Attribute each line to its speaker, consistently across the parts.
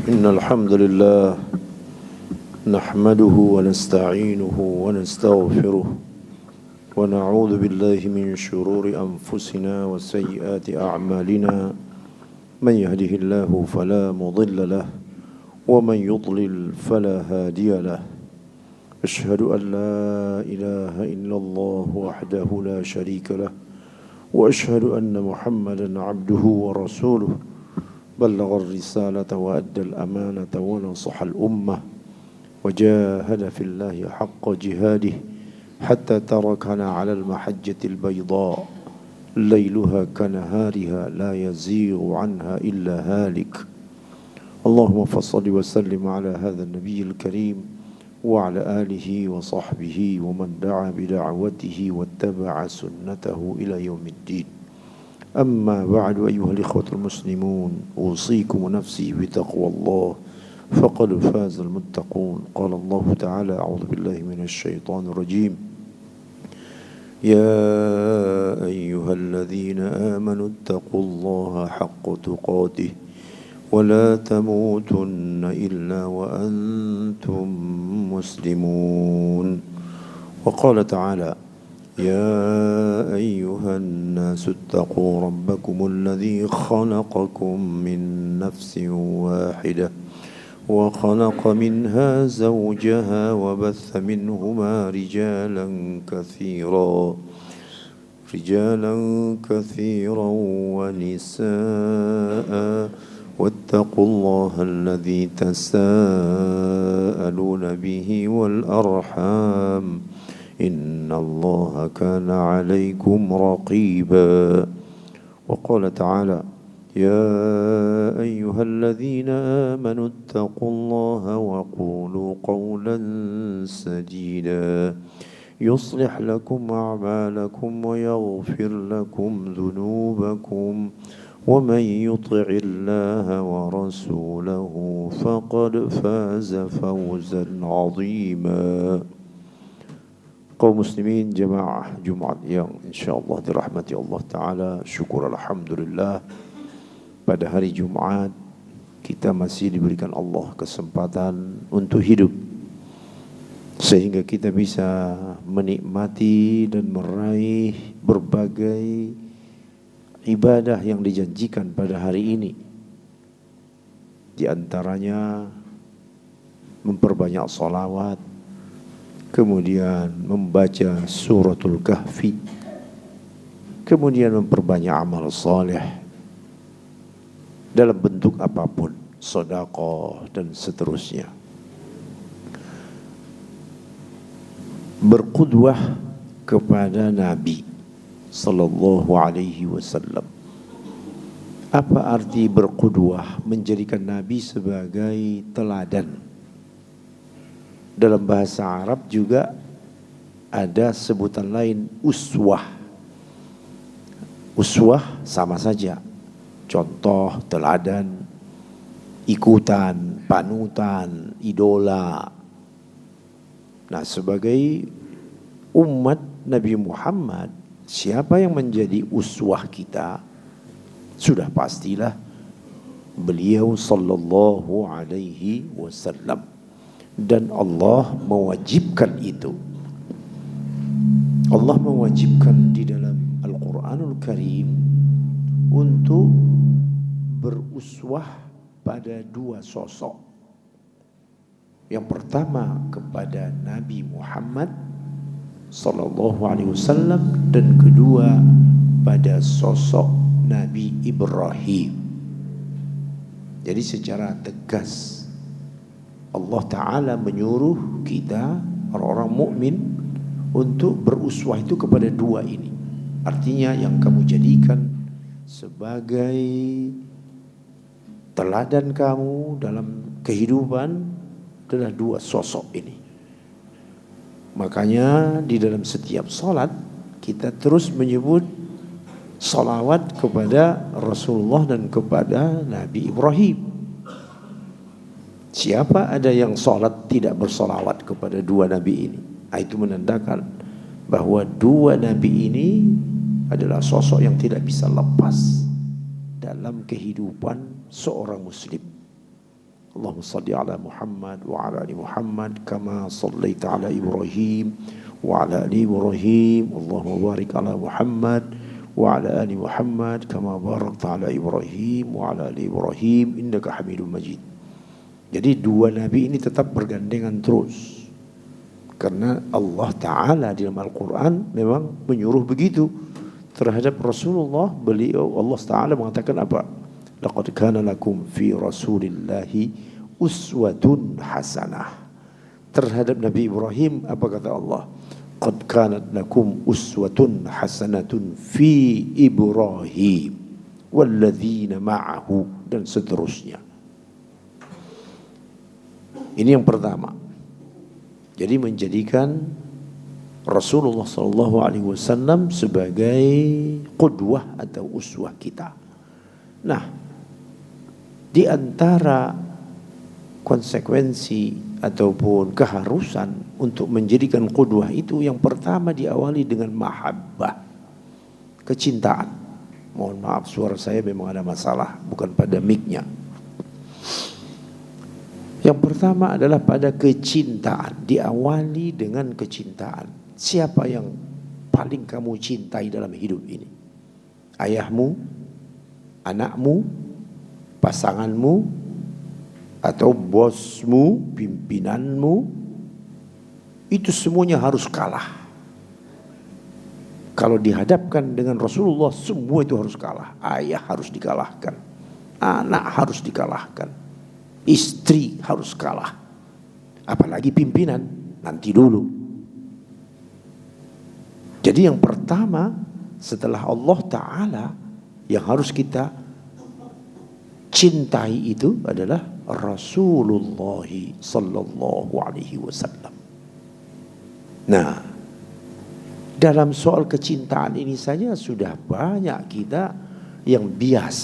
Speaker 1: إن الحمد لله نحمده ونستعينه ونستغفره ونعوذ بالله من شرور أنفسنا وسيئات أعمالنا من يهده الله فلا مضل له ومن يضلل فلا هادي له أشهد أن لا إله إلا الله وحده لا شريك له وأشهد أن محمدا عبده ورسوله بلغ الرسالة وأدى الأمانة ونصح الأمة وجاهد في الله حق جهاده حتى تركنا على المحجة البيضاء ليلها كنهارها لا يزيغ عنها إلا هالك اللهم فصل وسلم على هذا النبي الكريم وعلى آله وصحبه ومن دعا بدعوته واتبع سنته إلى يوم الدين أما بعد أيها الإخوة المسلمون أوصيكم ونفسي بتقوى الله فقد فاز المتقون قال الله تعالى أعوذ بالله من الشيطان الرجيم يا أيها الذين آمنوا اتقوا الله حق تقاته ولا تموتن إلا وأنتم مسلمون وقال تعالى يا أيها الناس اتقوا ربكم الذي خلقكم من نفس واحدة وخلق منها زوجها وبث منهما رجالا كثيرا ونساء واتقوا الله الذي تساءلون به والأرحام إن الله كان عليكم رقيبا وقال تعالى يا أيها الذين آمنوا اتقوا الله وقولوا قولا سديدا يصلح لكم أعمالكم ويغفر لكم ذنوبكم ومن يطع الله ورسوله فقد فاز فوزا عظيما kaum muslimin jemaah Jumat yang insyaallah dirahmati Allah Ta'ala. Syukur alhamdulillah pada hari Jumat kita masih diberikan Allah kesempatan untuk hidup sehingga kita bisa menikmati dan meraih berbagai ibadah yang dijanjikan pada hari ini. Di antaranya memperbanyak salawat, kemudian membaca suratul kahfi, kemudian memperbanyak amal soleh dalam bentuk apapun, sedekah dan seterusnya. Berqudwah kepada Nabi sallallahu alaihi wasallam. Apa arti berqudwah? Menjadikan Nabi sebagai teladan. Dalam bahasa Arab juga ada sebutan lain, uswah. Uswah sama saja, contoh, teladan, ikutan, panutan, idola. Nah, sebagai umat Nabi Muhammad, siapa yang menjadi uswah kita? Sudah pastilah beliau sallallahu alaihi wasallam. Dan Allah mewajibkan itu. Allah mewajibkan di dalam Al-Quranul Karim untuk beruswah pada dua sosok. Yang pertama kepada Nabi Muhammad sallallahu alaihi wasallam, dan kedua pada sosok Nabi Ibrahim. Jadi secara tegas Allah Ta'ala menyuruh kita orang-orang mukmin untuk beruswah itu kepada dua ini. Artinya yang kamu jadikan sebagai teladan kamu dalam kehidupan adalah dua sosok ini. Makanya di dalam setiap salat kita terus menyebut salawat kepada Rasulullah dan kepada Nabi Ibrahim. Siapa ada yang salat tidak bersalawat kepada dua nabi ini? Itu menandakan bahwa dua nabi ini adalah sosok yang tidak bisa lepas dalam kehidupan seorang muslim. Allahumma salli ala Muhammad wa ala ali Muhammad kama sallaita ala Ibrahim wa ala ali Ibrahim. Allahumma barik ala Muhammad wa ala ali Muhammad kama barakta ala Ibrahim wa ala ali Ibrahim innaka Hamidum Majid. Jadi dua nabi ini tetap bergandengan terus. Karena Allah Ta'ala di dalam Al-Quran memang menyuruh begitu terhadap Rasulullah. Beliau Allah Ta'ala mengatakan apa? Laqad kana lakum fi Rasulillahi uswatun hasanah. Terhadap Nabi Ibrahim apa kata Allah? Qad kanat lakum uswatun hasanatun fi Ibrahim walladzina ma'ahu, dan seterusnya. Ini yang pertama. Jadi menjadikan Rasulullah SAW sebagai qudwah atau uswah kita. Nah, di antara konsekuensi ataupun keharusan untuk menjadikan qudwah itu, yang pertama diawali dengan mahabbah, kecintaan. Mohon maaf suara saya memang ada masalah, bukan pada mic-nya. Yang pertama adalah pada kecintaan, diawali dengan kecintaan. Siapa yang paling kamu cintai dalam hidup ini? Ayahmu, anakmu, pasanganmu, atau bosmu, pimpinanmu? Itu semuanya harus kalah. Kalau dihadapkan dengan Rasulullah, semua itu harus kalah. Ayah harus dikalahkan, anak harus dikalahkan, istri harus kalah, apalagi pimpinan, nanti dulu. Jadi yang pertama setelah Allah Ta'ala yang harus kita cintai itu adalah Rasulullah Sallallahu Alaihi Wasallam. Nah, dalam soal kecintaan ini saja sudah banyak kita yang bias.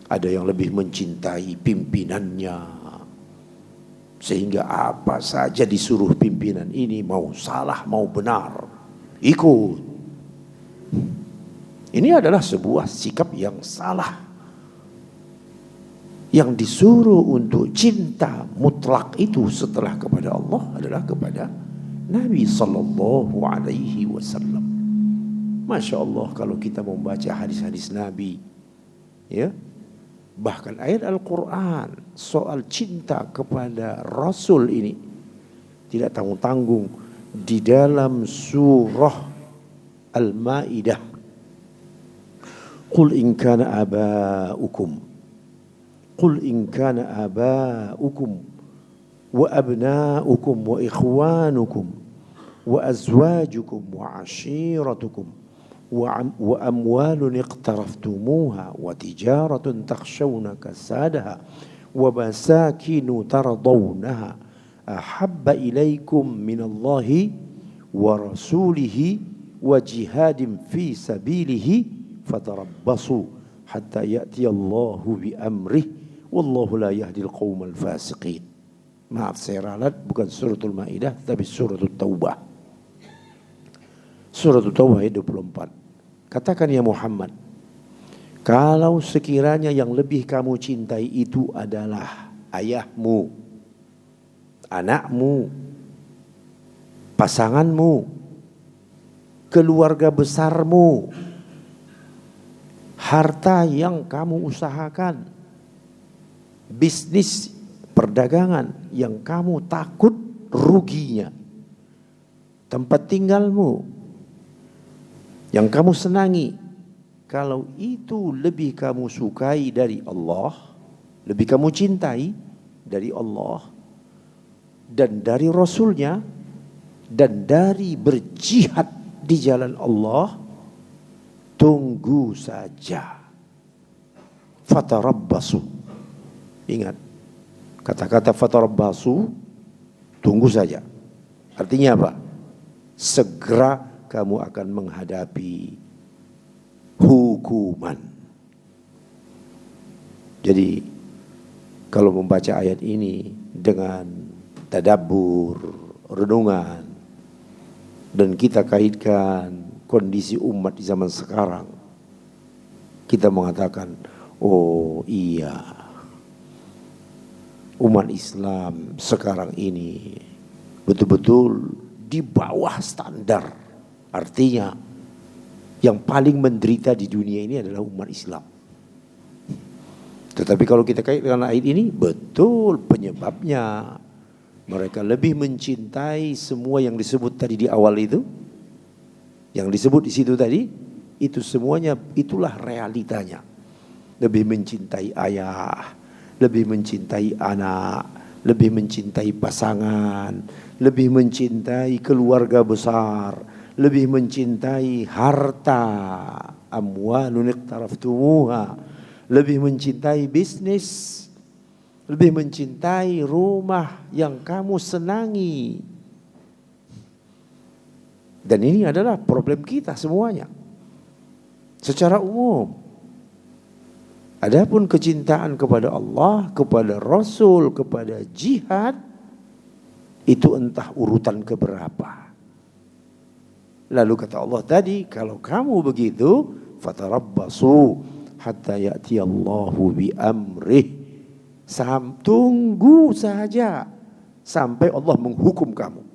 Speaker 1: Ada yang lebih mencintai pimpinannya, sehingga apa saja disuruh pimpinan ini, mau salah mau benar, ikut. Ini adalah sebuah sikap yang salah. Yang disuruh untuk cinta mutlak itu setelah kepada Allah adalah kepada Nabi Sallallahu Alaihi Wasallam. Masya Allah, kalau kita membaca hadis-hadis Nabi, ya, bahkan ayat Al-Quran soal cinta kepada Rasul ini tidak tanggung-tanggung. Di dalam surah Al-Ma'idah, Qul in kana aba'ukum wa abna'ukum wa ikhwanukum wa azwajukum wa ashiratukum wa amwalun iqtaraftumuha wa tijaratun takhshawna kasadaha wa masakinu tardawnaha ahabba ilaikum minallahi wa rasulihi wa jihadin fi sabilihi fatarabbasu hatta ya'tiyallahu bi amrih wallahu la yahdil qaumal fasiqin. Maaf saya ralat, bukan suratul Maidah tapi suratul Taubah. Suratul Taubah ayat 24. Katakan ya Muhammad, kalau sekiranya yang lebih kamu cintai itu adalah ayahmu, anakmu, pasanganmu, keluarga besarmu, harta yang kamu usahakan, bisnis perdagangan yang kamu takut ruginya, tempat tinggalmu yang kamu senangi, kalau itu lebih kamu sukai dari Allah, lebih kamu cintai dari Allah dan dari Rasulnya dan dari berjihad di jalan Allah, tunggu saja. Fatarabbasu. Ingat, kata-kata fatarabbasu, tunggu saja. Artinya apa? Segera kamu akan menghadapi hukuman. Jadi kalau membaca ayat ini dengan tadabbur, renungan, dan kita kaitkan kondisi umat di zaman sekarang, kita mengatakan, oh iya, umat Islam sekarang ini betul-betul di bawah standar. Artinya yang paling menderita di dunia ini adalah umat Islam. Tetapi kalau kita kait dengan ayat ini, betul penyebabnya. Mereka lebih mencintai semua yang disebut tadi di awal itu. Yang disebut di situ tadi, itu semuanya itulah realitanya. Lebih mencintai ayah, lebih mencintai anak, lebih mencintai pasangan, lebih mencintai keluarga besar, lebih mencintai harta, amwalun iqtaraftumuha, lebih mencintai bisnis, lebih mencintai rumah yang kamu senangi. Dan ini adalah problem kita semuanya secara umum. Adapun kecintaan kepada Allah, kepada Rasul, kepada jihad, itu entah urutan keberapa. Lalu kata Allah tadi, kalau kamu begitu, fatarabbasu hatta ya'tiyallahu bi amrih. Tunggu saja sampai Allah menghukum kamu.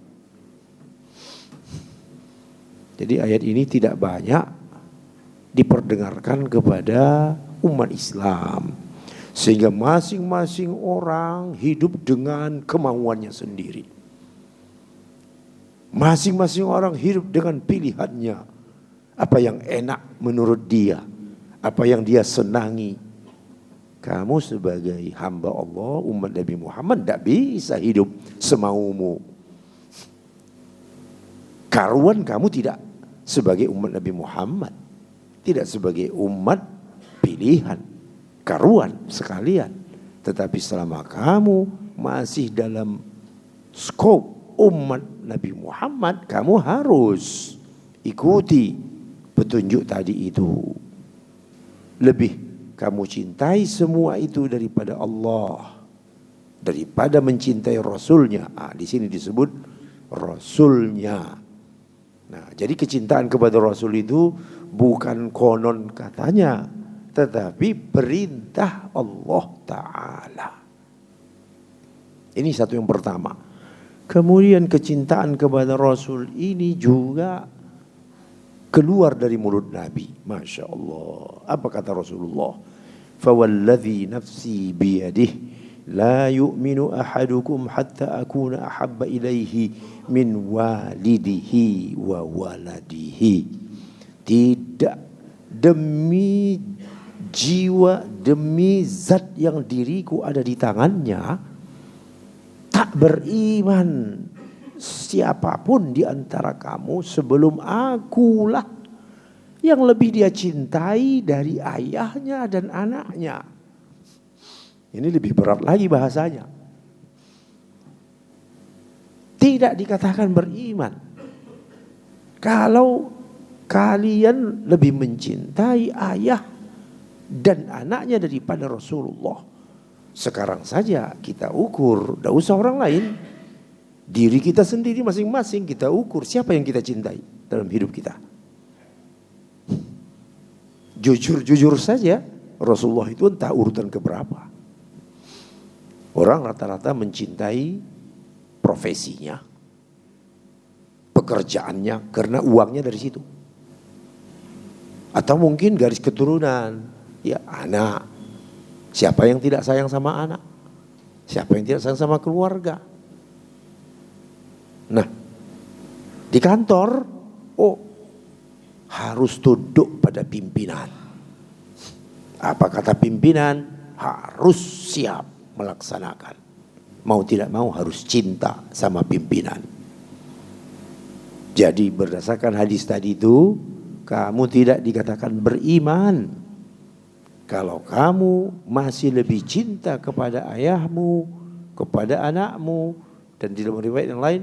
Speaker 1: Jadi ayat ini tidak banyak diperdengarkan kepada umat Islam, sehingga masing-masing orang hidup dengan kemauannya sendiri. Masing-masing orang hidup dengan pilihannya. Apa yang enak menurut dia, apa yang dia senangi. Kamu sebagai hamba Allah, umat Nabi Muhammad, tidak bisa hidup semaumu. Karuan kamu tidak sebagai umat Nabi Muhammad, tidak sebagai umat pilihan, karuan sekalian. Tetapi selama kamu masih dalam skop umat Nabi Muhammad, kamu harus ikuti petunjuk tadi itu. Lebih kamu cintai semua itu daripada Allah, daripada mencintai Rasulnya. Di sini disebut Rasulnya. Nah, jadi kecintaan kepada Rasul itu bukan konon katanya, tetapi perintah Allah Ta'ala. Ini satu yang pertama. Kemudian kecintaan kepada Rasul ini juga keluar dari mulut Nabi. Masya Allah. Apa kata Rasulullah? Fawalladhi nafsi biyadih la yu'minu ahadukum hatta akuna ahabba ilaihi min walidihi wa waladihi. Tidak, demi jiwa, demi zat yang diriku ada di tangannya, tak beriman siapapun di antara kamu sebelum akulah yang lebih dia cintai dari ayahnya dan anaknya. Ini lebih berat lagi bahasanya. Tidak dikatakan beriman kalau kalian lebih mencintai ayah dan anaknya daripada Rasulullah. Sekarang saja kita ukur, tidak usah orang lain, diri kita sendiri masing-masing kita ukur siapa yang kita cintai dalam hidup kita. Jujur-jujur saja, Rasulullah itu entah urutan keberapa. Orang rata-rata mencintai profesinya, pekerjaannya, karena uangnya dari situ. Atau mungkin garis keturunan, ya anak. Siapa yang tidak sayang sama anak? Siapa yang tidak sayang sama keluarga? Nah, di kantor, harus tunduk pada pimpinan. Apa kata pimpinan? Harus siap melaksanakan. Mau tidak mau harus cinta sama pimpinan. Jadi berdasarkan hadis tadi itu, kamu tidak dikatakan beriman kalau kamu masih lebih cinta kepada ayahmu, kepada anakmu, dan di dalam riwayat yang lain,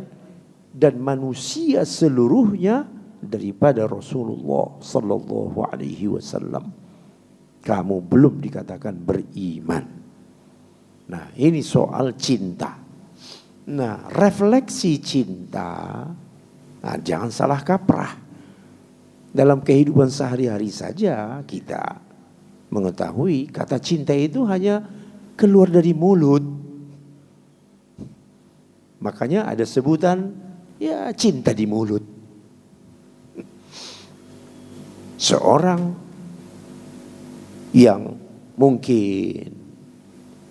Speaker 1: dan manusia seluruhnya daripada Rasulullah sallallahu alaihi wasallam. Kamu belum dikatakan beriman. Nah, ini soal cinta. Nah, refleksi cinta, jangan salah kaprah. Dalam kehidupan sehari-hari saja kita mengetahui kata cinta itu hanya keluar dari mulut. Makanya ada sebutan ya cinta di mulut. Seorang yang mungkin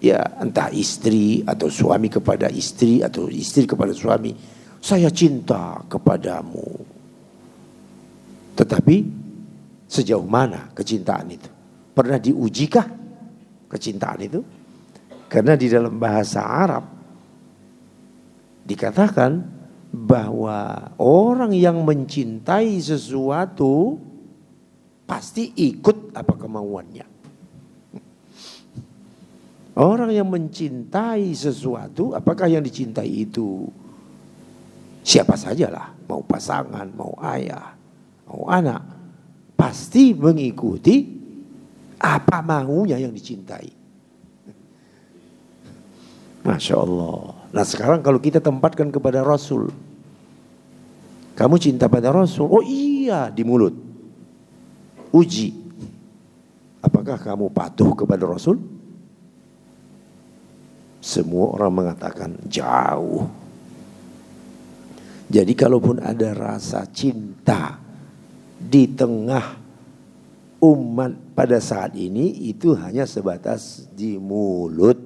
Speaker 1: ya entah istri atau suami kepada istri atau istri kepada suami, saya cinta kepadamu. Tetapi sejauh mana kecintaan itu? Pernah diujikah kecintaan itu? Karena di dalam bahasa Arab dikatakan bahwa orang yang mencintai sesuatu pasti ikut apa kemauannya. Orang yang mencintai sesuatu, apakah yang dicintai itu siapa sajalah, mau pasangan, mau ayah, mau anak, pasti mengikuti apa maunya yang dicintai. Masya Allah. Nah sekarang kalau kita tempatkan kepada Rasul, kamu cinta pada Rasul? Oh iya, di mulut. Uji, apakah kamu patuh kepada Rasul? Semua orang mengatakan jauh. Jadi kalaupun ada rasa cinta di tengah umat pada saat ini, itu hanya sebatas di mulut.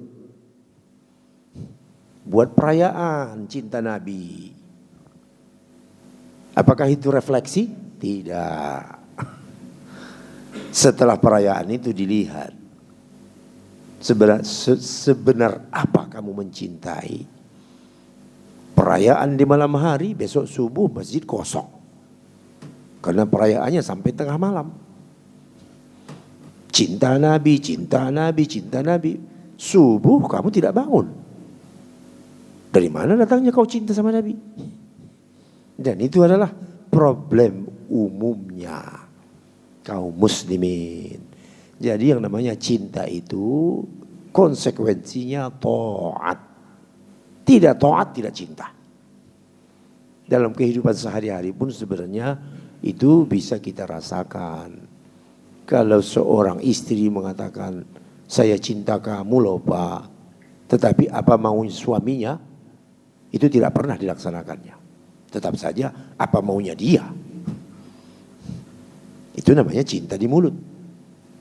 Speaker 1: Buat perayaan cinta Nabi. Apakah itu refleksi? Tidak. Setelah perayaan itu dilihat, sebenar apa kamu mencintai. Perayaan di malam hari, besok subuh masjid kosong. Karena perayaannya sampai tengah malam. Cinta Nabi, cinta Nabi, cinta Nabi. Subuh kamu tidak bangun. Dari mana datangnya kau cinta sama Nabi? Dan itu adalah problem umumnya kaum muslimin. Jadi yang namanya cinta itu konsekuensinya taat. Tidak taat tidak cinta. Dalam kehidupan sehari-hari pun sebenarnya itu bisa kita rasakan. Kalau seorang istri mengatakan saya cinta kamu loh Pak, tetapi apa mau suaminya itu tidak pernah dilaksanakannya. Tetap saja apa maunya dia. Itu namanya cinta di mulut.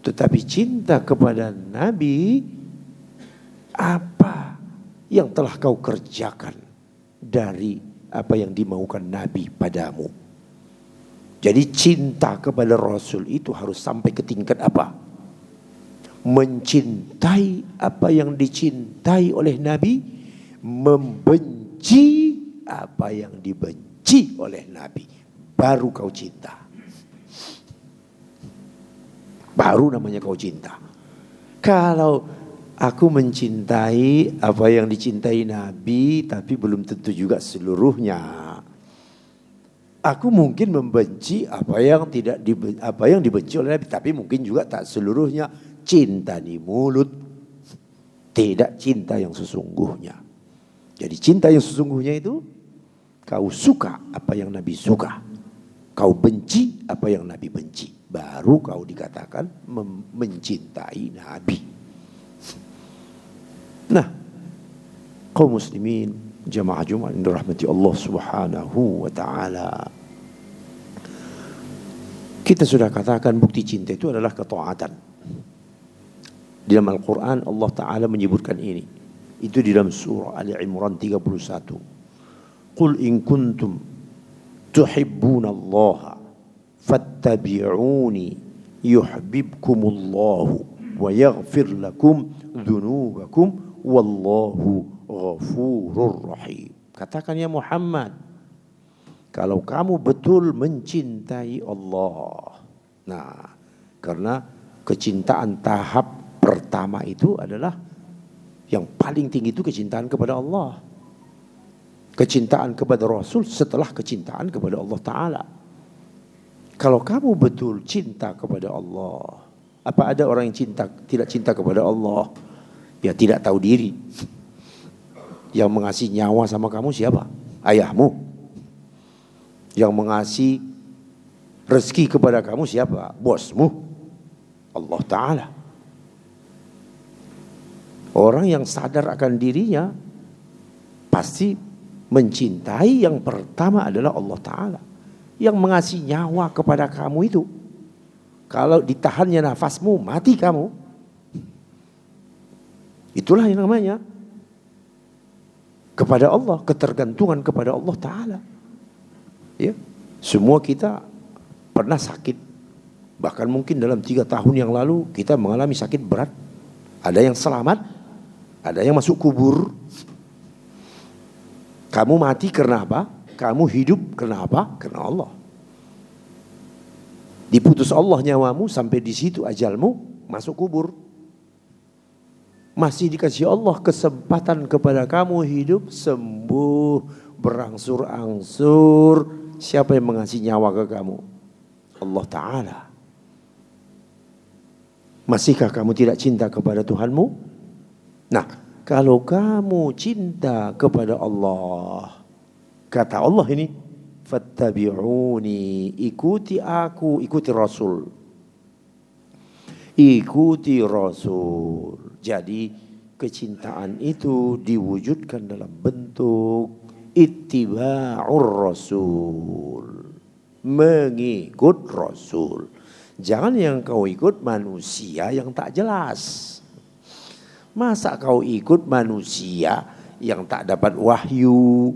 Speaker 1: Tetapi cinta kepada Nabi, apa yang telah kau kerjakan dari apa yang dimaukan Nabi padamu. Jadi cinta kepada Rasul itu harus sampai ke tingkat apa? Mencintai apa yang dicintai oleh Nabi, membenci apa yang dibenci oleh Nabi. Baru kau cinta. Baru namanya kau cinta. Kalau aku mencintai apa yang dicintai Nabi, tapi belum tentu juga seluruhnya. Aku mungkin membenci apa yang dibenci oleh Nabi, tapi mungkin juga tak seluruhnya. Cinta di mulut, tidak cinta yang sesungguhnya. Jadi cinta yang sesungguhnya itu kau suka apa yang Nabi suka, kau benci apa yang Nabi benci. Baru kau dikatakan mencintai Nabi. Nah, kaum muslimin jamaah Jumat yang dirahmati Allah Subhanahu wa taala. Kita sudah katakan bukti cinta itu adalah ketaatan. Di dalam Al-Quran Allah Ta'ala menyebutkan ini. Itu di dalam surah Ali Imran 31. Qul in kuntum tuhibbunallaha fattabi'uni yuhibbukumullahu wa yaghfir lakum dhunubakum wallahu ghafurur rahim. Katakan ya Muhammad, kalau kamu betul mencintai Allah. Nah, karena kecintaan tahap pertama itu adalah yang paling tinggi itu kecintaan kepada Allah. Kecintaan kepada Rasul setelah kecintaan kepada Allah Ta'ala. Kalau kamu betul cinta kepada Allah, apa ada orang yang tidak cinta kepada Allah? Ya tidak tahu diri. Yang mengasih nyawa sama kamu siapa? Ayahmu. Yang mengasih rezeki kepada kamu siapa? Bosmu. Allah Ta'ala. Orang yang sadar akan dirinya pasti Mencintai yang pertama adalah Allah Ta'ala. Yang mengasih nyawa kepada kamu itu. Kalau ditahannya nafasmu, mati kamu. Itulah yang namanya kepada Allah, ketergantungan kepada Allah Ta'ala. Ya, semua kita pernah sakit. Bahkan mungkin dalam 3 tahun yang lalu kita mengalami sakit berat. Ada yang selamat, ada yang masuk kubur. Kamu mati karena apa? Kamu hidup karena apa? Karena Allah. Diputus Allah nyawamu, sampai di situ ajalmu, masuk kubur. Masih dikasih Allah kesempatan kepada kamu hidup, sembuh, berangsur-angsur. Siapa yang mengasih nyawa ke kamu? Allah Ta'ala. Masihkah kamu tidak cinta kepada Tuhanmu? Nah, kalau kamu cinta kepada Allah, kata Allah ini, fattabi'uni, ikuti aku, ikuti Rasul. Ikuti Rasul. Jadi kecintaan itu diwujudkan dalam bentuk ittiba'ur Rasul. Mengikut Rasul. Jangan yang kau ikut manusia yang tak jelas. Masa kau ikut manusia yang tak dapat wahyu,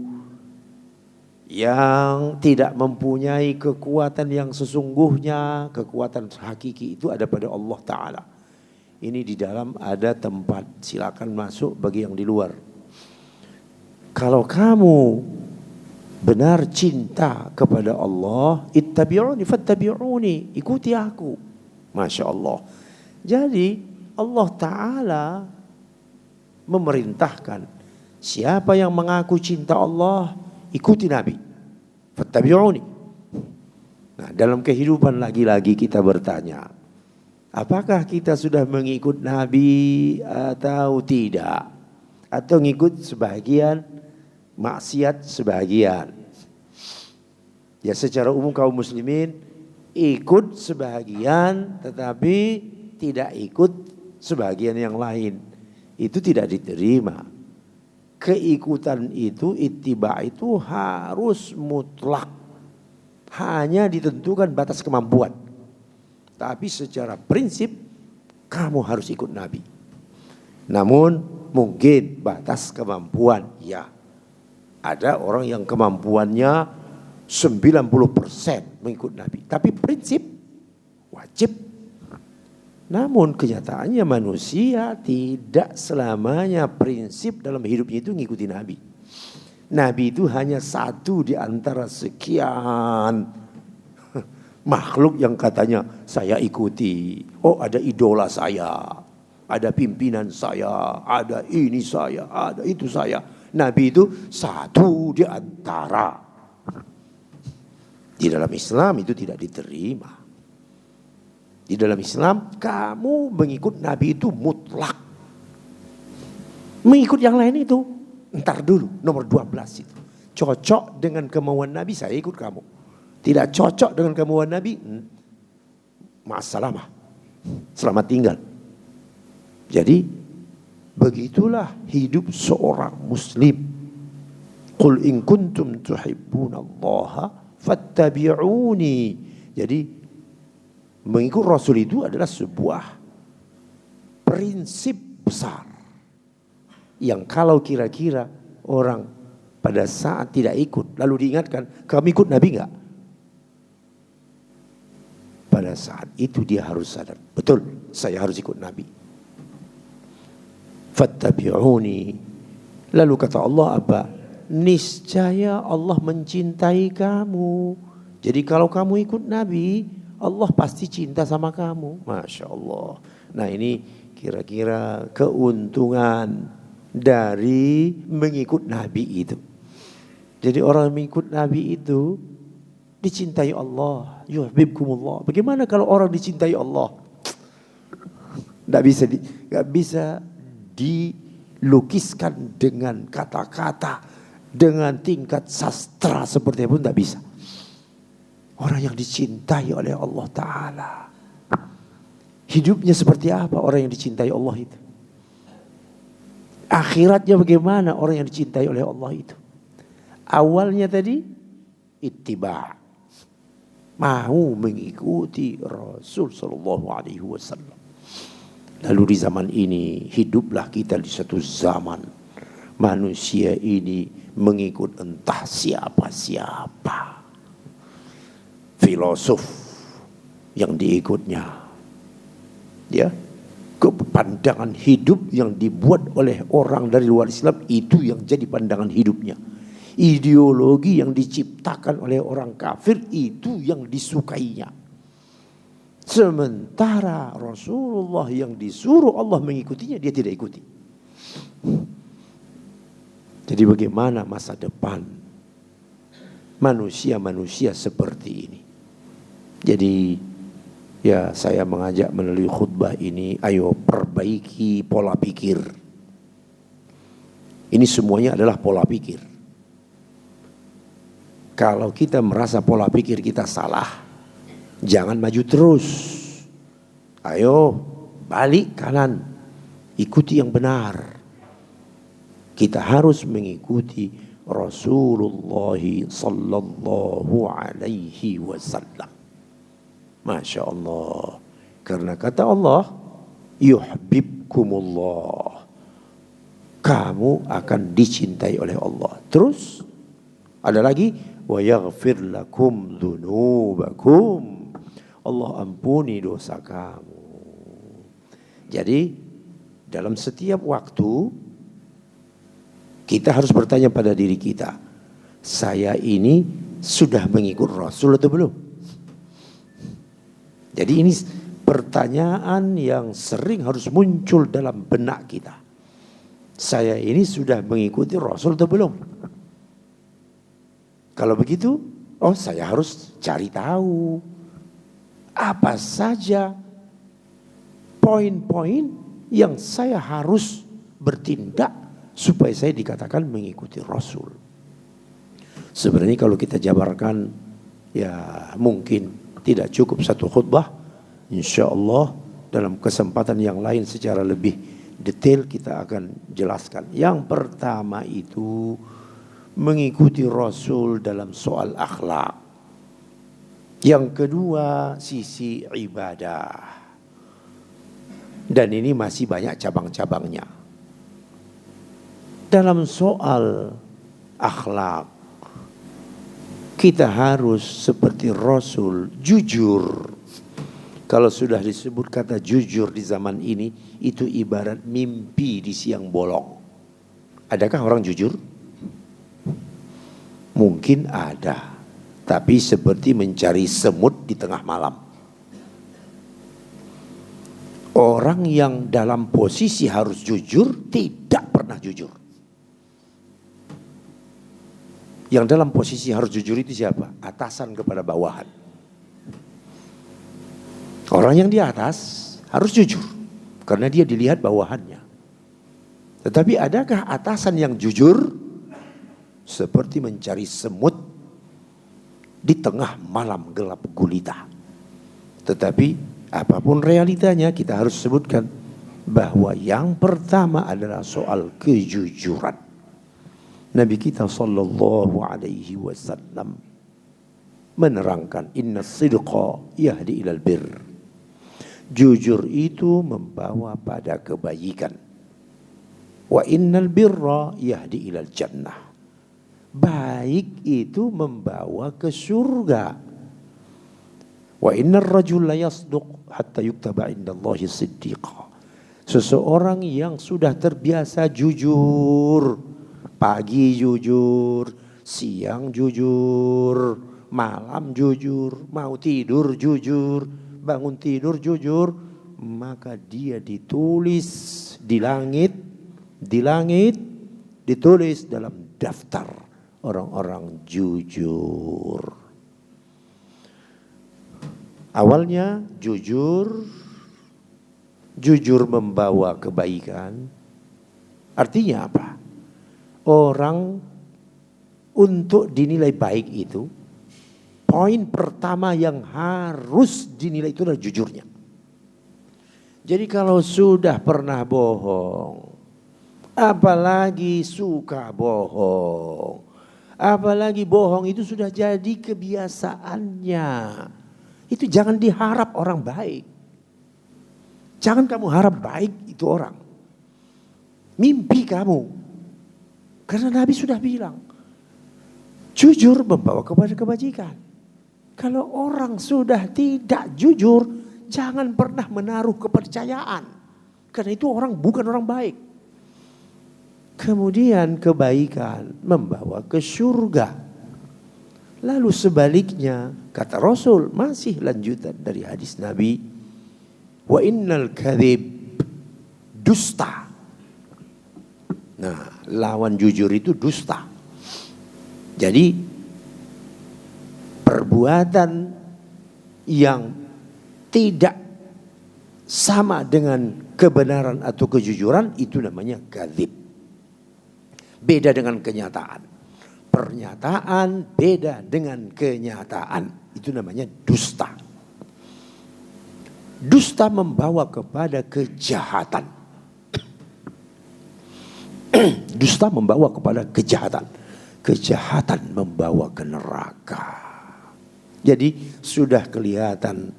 Speaker 1: yang tidak mempunyai kekuatan yang sesungguhnya. Kekuatan hakiki itu ada pada Allah Ta'ala. Ini di dalam ada tempat, silakan masuk bagi yang di luar. Kalau kamu benar cinta kepada Allah, ittabi'uni fattabi'uni, ikuti aku. Masya Allah. Jadi Allah Ta'ala memerintahkan siapa yang mengaku cinta Allah, ikuti Nabi. Fattabi'uni. Nah, dalam kehidupan lagi-lagi kita bertanya, apakah kita sudah mengikut Nabi atau tidak? Atau ngikut sebagian, maksiat sebagian? Ya, secara umum kaum muslimin ikut sebagian tetapi tidak ikut sebagian yang lain. Itu tidak diterima. Keikutan itu, ittiba itu harus mutlak. Hanya ditentukan batas kemampuan. Tapi secara prinsip kamu harus ikut Nabi. Namun mungkin batas kemampuan, ya. Ada orang yang kemampuannya 90% mengikut Nabi. Tapi prinsip wajib. Namun kenyataannya manusia tidak selamanya prinsip dalam hidupnya itu mengikuti Nabi. Nabi itu hanya satu di antara sekian makhluk yang katanya saya ikuti. Oh, ada idola saya, ada pimpinan saya, ada ini saya, ada itu saya. Nabi itu satu di antara. Di dalam Islam itu tidak diterima. Di dalam Islam kamu mengikut Nabi itu mutlak. Mengikut yang lain itu ntar dulu, nomor 12 itu. Cocok dengan kemauan Nabi, saya ikut kamu. Tidak cocok dengan kemauan Nabi, masalah. Selamat tinggal. Jadi begitulah hidup seorang muslim. Qul in kuntum tuhibbunallaha fattabi'uni. Jadi mengikut Rasul itu adalah sebuah prinsip besar. Yang kalau kira-kira orang pada saat tidak ikut lalu diingatkan, kamu ikut Nabi enggak? Pada saat itu dia harus sadar, betul, saya harus ikut Nabi. Fattabi'uni. Lalu kata Allah apa? Niscaya Allah mencintai kamu. Jadi kalau kamu ikut Nabi, Allah pasti cinta sama kamu. Masya Allah. Nah, ini kira-kira keuntungan dari mengikut Nabi itu. Jadi orang mengikut Nabi itu dicintai Allah. Yuhibbukumullah. Bagaimana kalau orang dicintai Allah? Gak bisa dilukiskan dengan kata-kata, dengan tingkat sastra seperti itu, tidak bisa. Orang yang dicintai oleh Allah Ta'ala. Hidupnya seperti apa orang yang dicintai Allah itu? Akhiratnya bagaimana orang yang dicintai oleh Allah itu? Awalnya tadi ittiba, mau mengikuti Rasul sallallahu alaihi wasallam. Lalu di zaman ini hiduplah kita di satu zaman manusia ini mengikut entah siapa-siapa, filosof yang diikutnya, ya, pandangan hidup yang dibuat oleh orang dari luar Islam itu yang jadi pandangan hidupnya. Ideologi yang diciptakan oleh orang kafir itu yang disukainya. Sementara Rasulullah yang disuruh Allah mengikutinya, dia tidak ikuti. Jadi bagaimana masa depan manusia-manusia seperti ini? Jadi ya saya mengajak melalui khutbah ini, ayo perbaiki pola pikir. Ini semuanya adalah pola pikir. Kalau kita merasa pola pikir kita salah, jangan maju terus. Ayo balik kanan, ikuti yang benar. Kita harus mengikuti Rasulullah sallallahu alaihi wasallam. Masya Allah. Karena kata Allah, yuhibbukumullah, kamu akan dicintai oleh Allah. Terus ada lagi, wa yaghfir lakum dzunubakum, Allah ampuni dosa kamu. Jadi dalam setiap waktu kita harus bertanya pada diri kita, saya ini sudah mengikut Rasul atau belum? Jadi ini pertanyaan yang sering harus muncul dalam benak kita. Saya ini sudah mengikuti Rasul atau belum? Kalau begitu, oh saya harus cari tahu apa saja poin-poin yang saya harus bertindak supaya saya dikatakan mengikuti Rasul. Sebenarnya kalau kita jabarkan, ya mungkin tidak cukup satu khutbah. Insya Allah dalam kesempatan yang lain secara lebih detail kita akan jelaskan. Yang pertama itu mengikuti Rasul dalam soal akhlak. Yang kedua sisi ibadah. Dan ini masih banyak cabang-cabangnya. Dalam soal akhlak, kita harus seperti Rasul, jujur. Kalau sudah disebut kata jujur di zaman ini, itu ibarat mimpi di siang bolong. Adakah orang jujur? Mungkin ada, tapi seperti mencari semut di tengah malam. Orang yang dalam posisi harus jujur tidak pernah jujur. Yang dalam posisi harus jujur itu siapa? Atasan kepada bawahan. Orang yang di atas harus jujur karena dia dilihat bawahannya. Tetapi adakah atasan yang jujur? Seperti mencari semut di tengah malam gelap gulita. Tetapi apapun realitanya, kita harus sebutkan bahwa yang pertama adalah soal kejujuran. Nabi kita sallallahu alaihi wasallam menerangkan, inna sidqa yahdi ilal bir. Jujur itu membawa pada kebaikan. Wa innal birra yahdi ilal jannah. Baik itu membawa ke surga. Wa innar rajul la yasduq hatta yuktaba indallahi siddiqa. Seseorang yang sudah terbiasa jujur, pagi jujur, siang jujur, malam jujur, mau tidur jujur, bangun tidur jujur, maka dia ditulis di langit, ditulis dalam daftar orang-orang jujur. Awalnya jujur membawa kebaikan. Artinya apa? Orang untuk dinilai baik itu, poin pertama yang harus dinilai itu adalah jujurnya. Jadi kalau sudah pernah bohong, apalagi suka bohong, Apalagi bohong itu sudah jadi kebiasaannya. Itu jangan diharap orang baik. Jangan kamu harap baik itu orang. Mimpi kamu. Karena Nabi sudah bilang, jujur membawa kepada kebajikan. Kalau orang sudah tidak jujur, jangan pernah menaruh kepercayaan. Karena itu orang bukan orang baik. Kemudian kebaikan membawa ke surga. Lalu sebaliknya, kata Rasul, masih lanjutan dari hadis Nabi, wa innal kadhib, dusta. Nah, lawan jujur itu dusta. Jadi perbuatan yang tidak sama dengan kebenaran atau kejujuran itu namanya kadzib. Beda dengan kenyataan. Pernyataan beda dengan kenyataan. Itu namanya dusta. Dusta membawa kepada kejahatan. Dusta membawa kepada kejahatan. Kejahatan membawa ke neraka. Jadi sudah kelihatan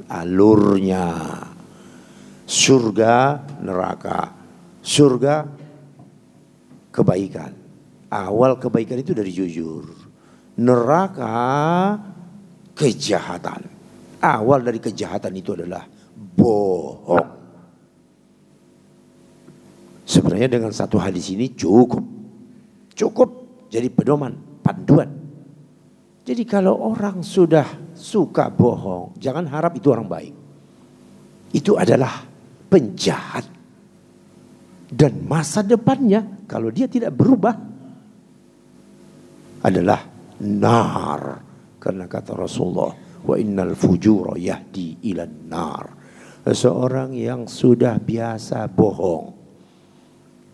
Speaker 1: alurnya. Surga, neraka. Surga, kebaikan. Awal kebaikan itu dari jujur. Neraka, kejahatan. Awal dari kejahatan itu adalah bohong. Sebenarnya dengan satu hadis ini cukup jadi pedoman, panduan. Jadi kalau orang sudah suka bohong, jangan harap itu orang baik. Itu adalah penjahat. Dan masa depannya kalau dia tidak berubah adalah nar. Karena kata Rasulullah, wa innal fujura yahdi ilan nar. Seorang yang sudah biasa bohong,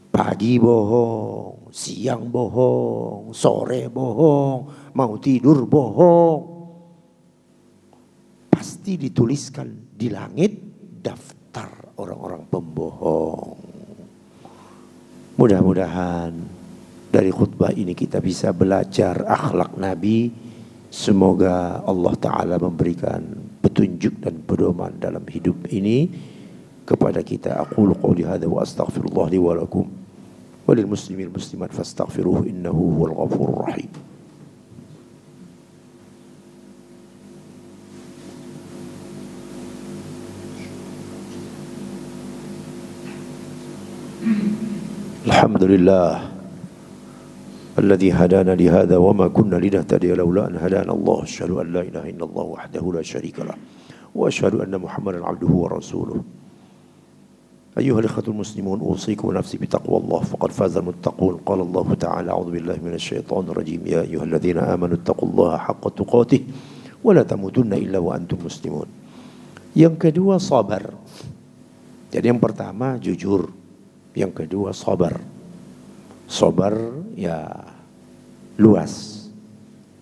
Speaker 1: pagi bohong, siang bohong, sore bohong, mau tidur bohong, pasti dituliskan di langit daftar orang-orang pembohong. Mudah-mudahan dari khutbah ini kita bisa belajar akhlak Nabi. Semoga Allah Ta'ala memberikan petunjuk dan pedoman dalam hidup ini kepada kita. Aqulu qawli hadha wa astaghfirullah li wa lakum wa lil muslimin muslimat fastaghfiruhu innahu huwal ghafurur rahim. Alhamdulillah alladzi hadana li hadza wa ma kunna linahtadiya laula an hadana Allah. Asyhadu an la ilaha illallah wahdahu la syarika lah wa asyhadu anna Muhammadan abduhu wa rasuluh. Ayyuhal ikhwatul muslimun, usikum wa nafsi bitaqwallah faqad fazal muttaqun. Qala Allah ta'ala, a'udzu billahi minasy syaithanir rajim. Ya ayyuhalladzina amanu taqullaha haqqa tuqatih wa la tamutunna illa wa antum muslimun. Yang kedua sabar. Jadi yang pertama jujur. Yang kedua sabar. Sabar ya luas.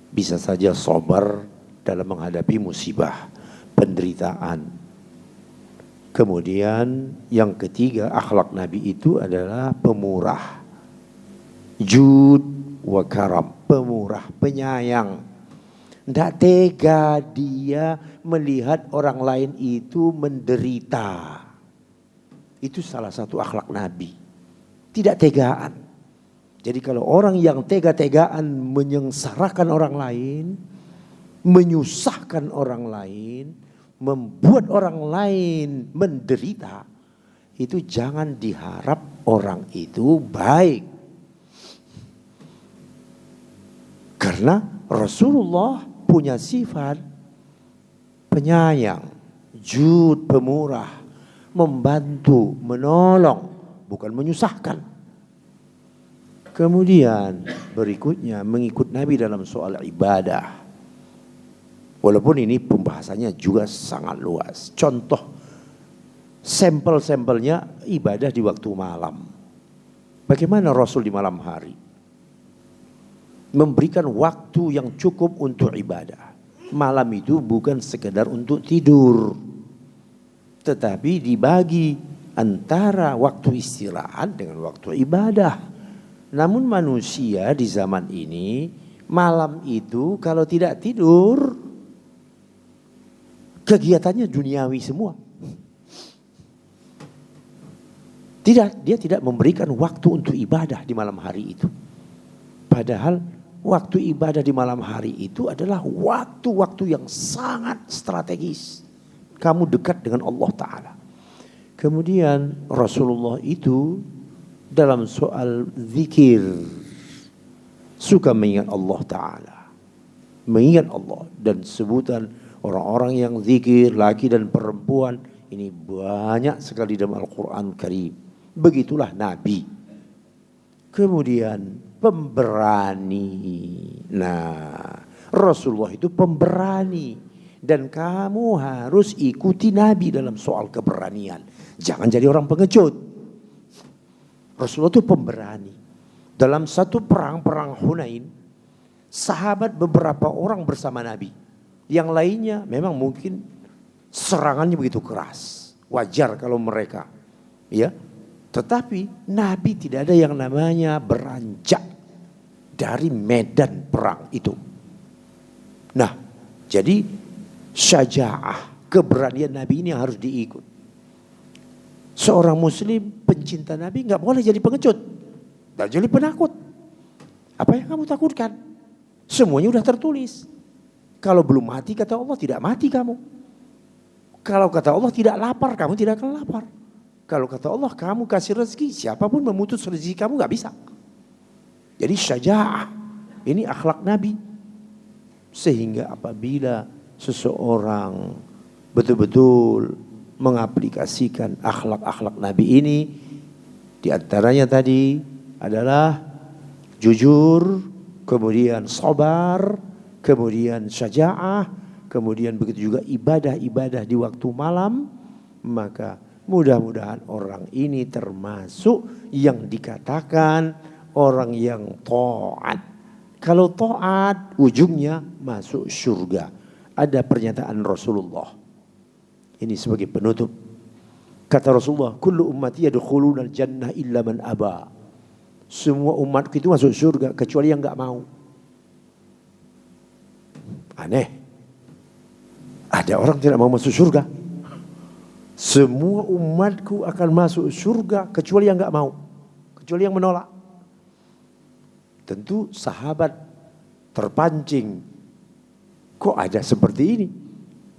Speaker 1: Bisa saja sabar dalam menghadapi musibah, penderitaan. Kemudian yang ketiga akhlak Nabi itu adalah pemurah. Jud wa karam, pemurah, penyayang. Tidak tega dia melihat orang lain itu menderita. Itu salah satu akhlak Nabi. Tidak tegaan. Jadi kalau orang yang tega-tegaan menyengsarakan orang lain, menyusahkan orang lain, membuat orang lain menderita, itu jangan diharap orang itu baik. Karena Rasulullah punya sifat penyayang, jud, pemurah, membantu, menolong, bukan menyusahkan. Kemudian berikutnya mengikut Nabi dalam soal ibadah. Walaupun ini pembahasannya juga sangat luas. Contoh sampel-sampelnya ibadah di waktu malam. Bagaimana Rasul di malam hari? Memberikan waktu yang cukup untuk ibadah. Malam itu bukan sekedar untuk tidur. Tetapi dibagi antara waktu istirahat dengan waktu ibadah. Namun manusia di zaman ini malam itu kalau tidak tidur kegiatannya duniawi semua. Dia tidak memberikan waktu untuk ibadah di malam hari itu. Padahal waktu ibadah di malam hari itu adalah waktu-waktu yang sangat strategis. Kamu dekat dengan Allah Ta'ala. Kemudian Rasulullah itu dalam soal zikir suka mengingat Allah Ta'ala. Mengingat Allah. Dan sebutan orang-orang yang zikir, laki dan perempuan, ini banyak sekali dalam Al-Quran Karim. Begitulah Nabi. Kemudian pemberani. Nah, Rasulullah itu pemberani. Dan kamu harus ikuti Nabi dalam soal keberanian. Jangan jadi orang pengecut. Rasulullah itu pemberani. Dalam satu perang Hunain, sahabat beberapa orang bersama Nabi. Yang lainnya memang mungkin serangannya begitu keras. Wajar kalau mereka, ya. Tetapi Nabi tidak ada yang namanya beranjak dari medan perang itu. Nah, jadi syaja'ah, keberanian Nabi ini yang harus diikut. Seorang muslim pencinta Nabi gak boleh jadi pengecut. Gak jadi penakut. Apa yang kamu takutkan? Semuanya sudah tertulis. Kalau belum mati kata Allah tidak mati kamu. Kalau kata Allah tidak lapar, kamu tidak akan lapar. Kalau kata Allah kamu kasih rezeki, siapapun memutus rezeki kamu gak bisa. Jadi syaja'ah, ini akhlak Nabi. Sehingga apabila seseorang betul-betul mengaplikasikan akhlak-akhlak Nabi ini, di antaranya tadi adalah jujur, kemudian sabar, kemudian syaja'ah, kemudian begitu juga ibadah-ibadah di waktu malam, maka mudah-mudahan orang ini termasuk yang dikatakan orang yang taat. Kalau taat ujungnya masuk surga. Ada pernyataan Rasulullah. Ini sebagai penutup. Kata Rasulullah, kullu ummati yadkhuluna al-jannah illa man aba. Semua umatku itu masuk surga kecuali yang enggak mau. Aneh. Ada orang tidak mau masuk surga. Semua umatku akan masuk surga kecuali yang enggak mau. Kecuali yang menolak. Tentu sahabat terpancing. Kok ada seperti ini?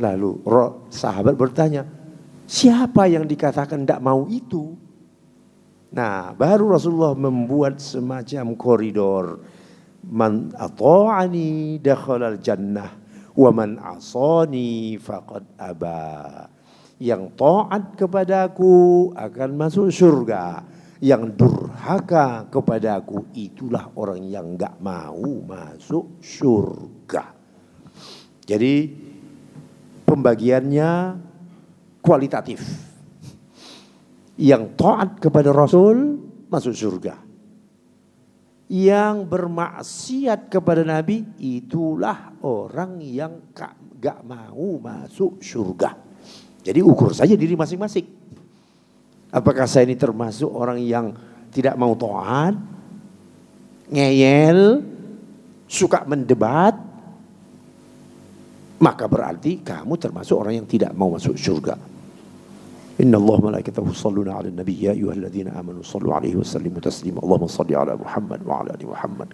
Speaker 1: Lalu sahabat bertanya, siapa yang dikatakan tidak mau itu? Nah, baru Rasulullah membuat semacam koridor. Man ata'ani dakhalal jannah wa man asani faqad aba. Yang taat kepadaku akan masuk surga. Yang durhaka kepadaku itulah orang yang enggak mau masuk surga. Jadi pembagiannya kualitatif. Yang taat kepada Rasul masuk surga. Yang bermaksiat kepada Nabi itulah orang yang gak mau masuk surga. Jadi ukur saja diri masing-masing. Apakah saya ini termasuk orang yang tidak mau taat, ngeyel, suka mendebat? Maka berarti kamu termasuk orang yang tidak mau masuk surga. Inna Allah malaikatahu yusalluna 'alan nabiy ya ayyuhalladzina amanu shallu 'alaihi wa sallimu taslima. Allahumma shalli 'ala Muhammad wa 'ala ali Muhammad.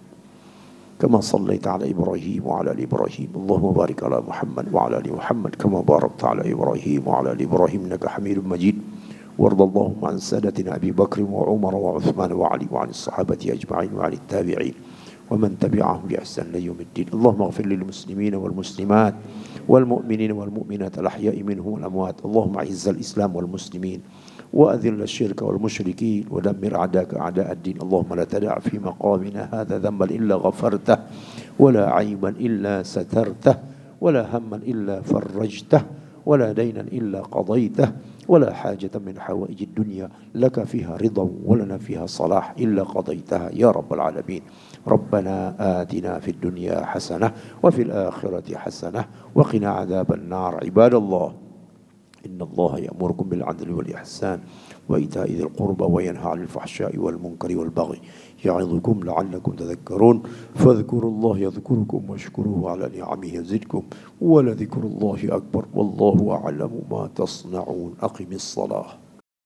Speaker 1: Kama shallaita 'ala Ibrahim wa 'ala ali Ibrahim. Allahumma barik 'ala Muhammad wa 'ala ali Muhammad kama barakta 'ala Ibrahim wa 'ala ali Ibrahim innaka Hamidum Majid. وارض اللهم عن سادتنا أبي بكر وعمر وعثمان وعلي وعن الصحابة أجمعين وعن التابعين ومن تبعهم بإحسان يوم الدين. اللهم اغفر للمسلمين والمسلمات والمؤمنين والمؤمنات الأحياء منهم والأموات. اللهم أعز الإسلام والمسلمين وأذل الشرك والمشركين ودمر أعداءك أعداء الدين. اللهم لا تدع في مقامنا هذا ذنبا إلا غفرته ولا عيبا إلا سترته ولا هما إلا فرجته ولا دينا إلا قضيته ولا حاجة من حوائج الدنيا لك فيها رضا ولنا فيها صلاح إلا قضيتها يا رب العالمين. ربنا آتنا في الدنيا حسنة وفي الآخرة حسنة وقنا عذاب النار. عباد الله إن الله يأمركم بالعدل والإحسان وإيتاء ذي القربى وينهى عن الفحشاء والمنكر والبغي يعظكم لعلكم تذكرون فاذكروا الله يذكركم واشكروه على نعمه يزدكم ولذكر الله أكبر والله أعلم ما تصنعون أقم الصلاة